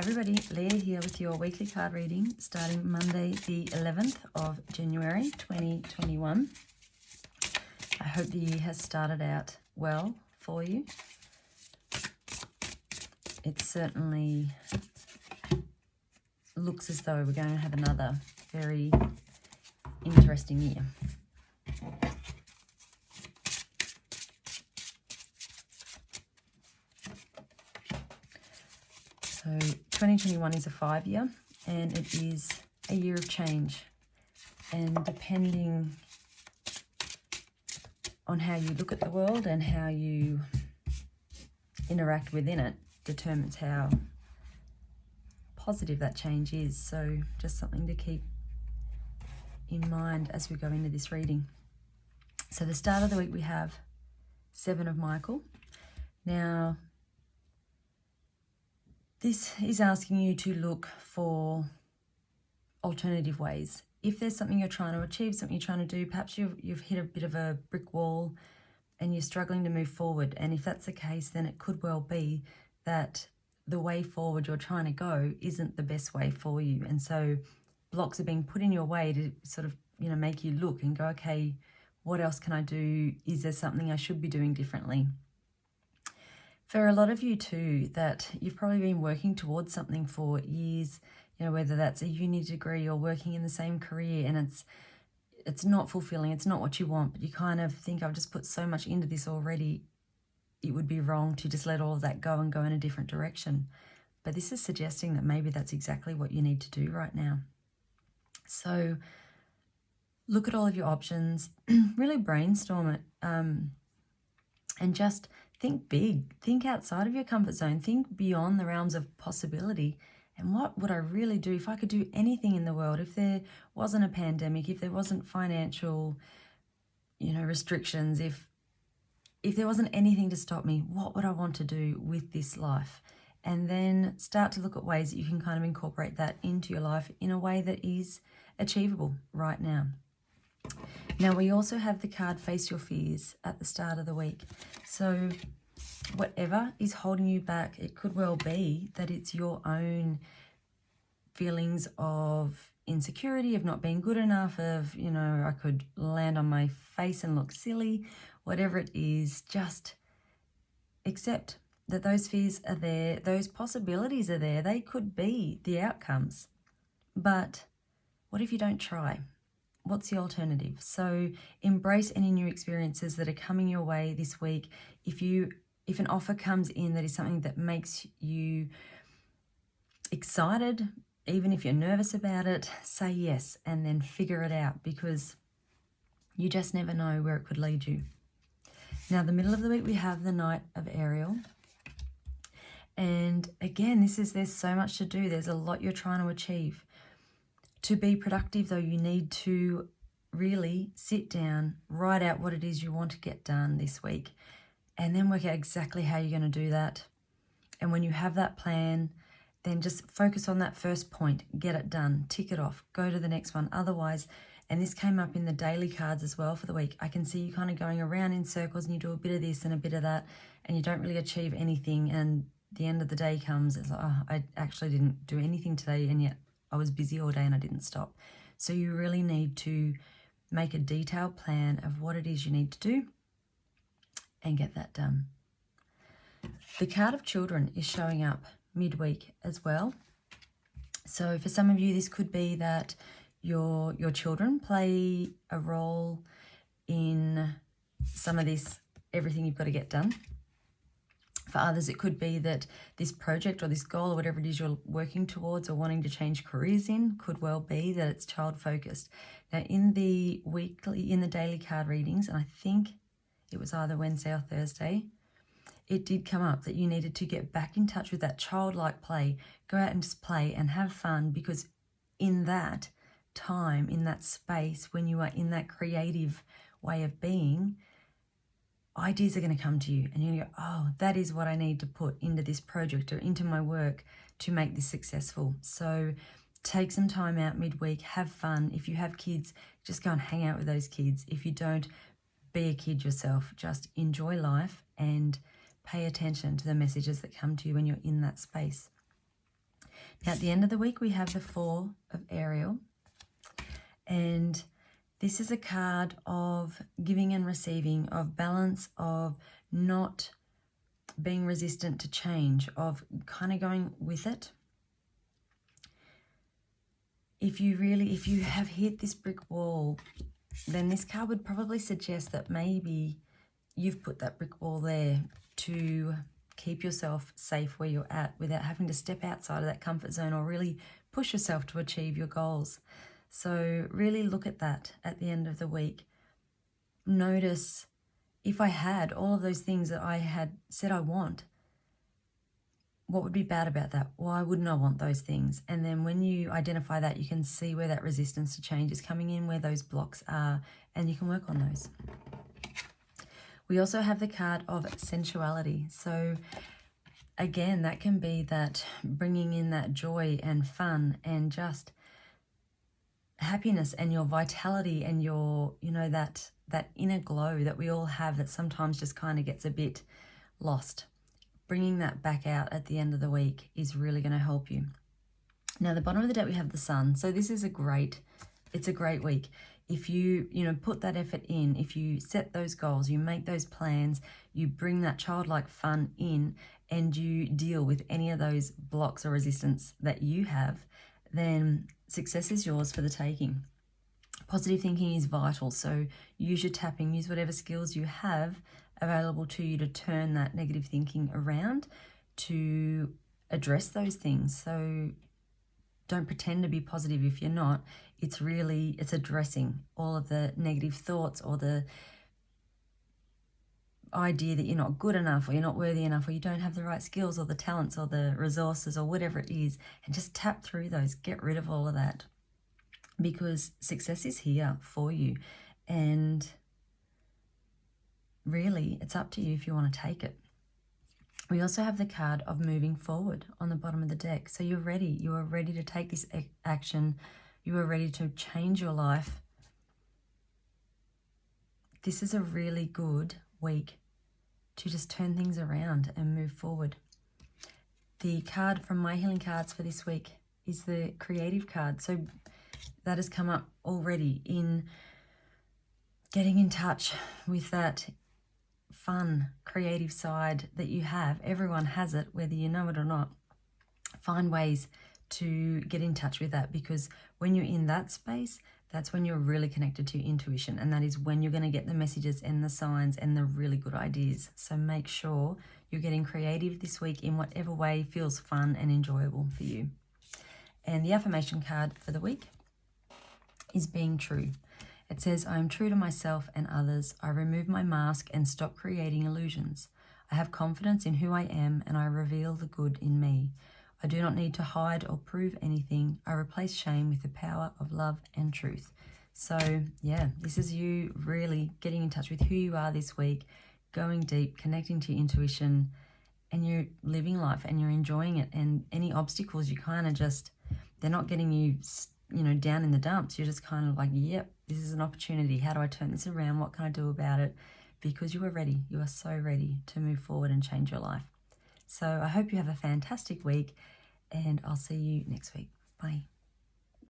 Everybody, Leah here with your weekly card reading starting Monday the 11th of January 2021. I hope the year has started out well for you. It certainly looks as though we're going to have another very interesting year. So 2021 is a 5-year and it is a year of change. And depending on how you look at the world and how you interact within it determines how positive that change is. So just something to keep in mind as we go into this reading. So the start of the week we have 7 of Michael. Now, this is asking you to look for alternative ways. If there's something you're trying to achieve, something you're trying to do, perhaps you've hit a bit of a brick wall and you're struggling to move forward. And if that's the case, then it could well be that the way forward you're trying to go isn't the best way for you. And so blocks are being put in your way to sort of, make you look and go, okay, what else can I do? Is there something I should be doing differently? For a lot of you too, that you've probably been working towards something for years, whether that's a uni degree or working in the same career, and it's not fulfilling, it's not what you want, but you kind of think, I've just put so much into this already, it would be wrong to just let all of that go and go in a different direction. But this is suggesting that maybe that's exactly what you need to do right now. So look at all of your options, really brainstorm it, and just think big, think outside of your comfort zone, think beyond the realms of possibility. And what would I really do if I could do anything in the world? If there wasn't a pandemic, if there wasn't financial, restrictions, if there wasn't anything to stop me, what would I want to do with this life? And then start to look at ways that you can kind of incorporate that into your life in a way that is achievable right now. Now, we also have the card Face Your Fears at the start of the week. So whatever is holding you back, it could well be that it's your own feelings of insecurity, of not being good enough, of, I could land on my face and look silly. Whatever it is, just accept that those fears are there, those possibilities are there. They could be the outcomes. But what if you don't try? What's the alternative? So embrace any new experiences that are coming your way this week. If an offer comes in that is something that makes you excited, even if you're nervous about it, say yes and then figure it out, because you just never know where it could lead you. Now, the middle of the week, we have the Knight of Ariel. And again, there's so much to do. There's a lot you're trying to achieve. To be productive, though, you need to really sit down, write out what it is you want to get done this week, and then work out exactly how you're going to do that. And when you have that plan, then just focus on that first point, get it done, tick it off, go to the next one. Otherwise, and this came up in the daily cards as well for the week, I can see you kind of going around in circles and you do a bit of this and a bit of that, and you don't really achieve anything. And the end of the day comes, it's like, oh, I actually didn't do anything today, and yet I was busy all day and I didn't stop. So you really need to make a detailed plan of what it is you need to do and get that done. The card of Children is showing up midweek as well. So for some of you, this could be that your children play a role in some of this, everything you've got to get done. For others, it could be that this project or this goal or whatever it is you're working towards or wanting to change careers in could well be that it's child-focused. Now, in the daily card readings, and I think it was either Wednesday or Thursday, it did come up that you needed to get back in touch with that childlike play. Go out and just play and have fun, because in that time, in that space, when you are in that creative way of being, ideas are going to come to you and you go, oh, that is what I need to put into this project or into my work to make this successful. So take some time out midweek, have fun. If you have kids, just go and hang out with those kids. If you don't, be a kid yourself. Just enjoy life and pay attention to the messages that come to you when you're in that space. At the end of the week, we have the Four of Ariel. And this is a card of giving and receiving, of balance, of not being resistant to change, of kind of going with it. If you have hit this brick wall, then this card would probably suggest that maybe you've put that brick wall there to keep yourself safe where you're at without having to step outside of that comfort zone or really push yourself to achieve your goals. So really look at that at the end of the week. Notice, if I had all of those things that I had said I want, what would be bad about that? Why wouldn't I want those things? And then when you identify that, you can see where that resistance to change is coming in, where those blocks are, and you can work on those. We also have the card of sensuality. So again, that can be that bringing in that joy and fun and just happiness and your vitality and your, that inner glow that we all have that sometimes just kind of gets a bit lost. Bringing that back out at the end of the week is really going to help you. Now, the bottom of the deck, we have the Sun. So this is a great week. If you, put that effort in, if you set those goals, you make those plans, you bring that childlike fun in, and you deal with any of those blocks or resistance that you have, then success is yours for the taking. Positive thinking is vital. So use your tapping, use whatever skills you have available to you to turn that negative thinking around, to address those things. So don't pretend to be positive if you're not. It's addressing all of the negative thoughts or the idea that you're not good enough or you're not worthy enough or you don't have the right skills or the talents or the resources or whatever it is, and just tap through those, get rid of all of that, because success is here for you. And really, it's up to you if you want to take it. We also have the card of moving forward on the bottom of the deck. So you're ready. You are ready to take this action. You are ready to change your life. This is a really good week to just turn things around and move forward. The card from My Healing Cards for this week is the Creative card. So that has come up already in getting in touch with that fun, creative side that you have. Everyone has it, whether you know it or not. Find ways to get in touch with that, because when you're in that space, that's when you're really connected to your intuition, and that is when you're going to get the messages and the signs and the really good ideas. So make sure you're getting creative this week in whatever way feels fun and enjoyable for you. And the affirmation card for the week is being true. It says, I am true to myself and others. I remove my mask and stop creating illusions. I have confidence in who I am and I reveal the good in me. I do not need to hide or prove anything. I replace shame with the power of love and truth. So yeah, this is you really getting in touch with who you are this week, going deep, connecting to your intuition, and you're living life and you're enjoying it. And any obstacles, you kind of just, they're not getting you, down in the dumps. You're just kind of like, yep, this is an opportunity. How do I turn this around? What can I do about it? Because you are ready. You are so ready to move forward and change your life. So I hope you have a fantastic week, and I'll see you next week. Bye.